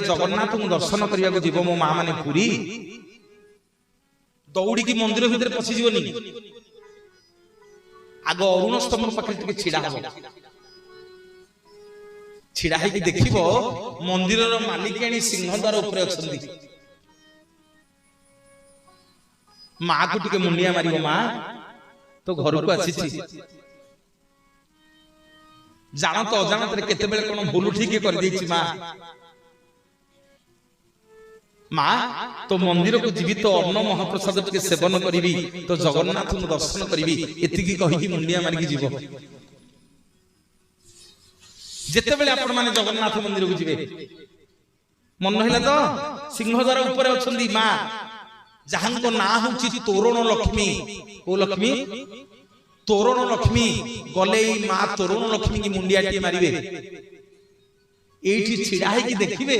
जगन्नाथ को दर्शन करने को जीव मो माँ माने पुरी दौड़ी की मंदिर भितर पशिजनी आग अरुण स्तंभ पाखे छिड़ा हम छिड़ा है देखिब मंदिर मालिकाणी सिंहद्वार उपर अच्छी माँ को टिके मुंडिया मारिबो माँ तो घर को आसी जान तो अजाणत केते बेले कोन भूल ठीक कर देछि माँ माँ तो मंदिर को जीवित तो अन्न महाप्रसाद के सेवन करी तो जगन्नाथ को दर्शन करी एतिकी कहि मुंडिया मारिकी जीव जेते बेले आपण माने जगन्नाथ मंदिर को जीवे मन हैला तो सिंहद्वार ऊपर अछंदी माँ जहां को ना होची तोरण लक्ष्मी ओ लक्ष्मी तोरण लक्ष्मी गले माँ तोरण लक्ष्मी की मुंडियाटी मारिबे एठी छिड़ा है कि देखिबे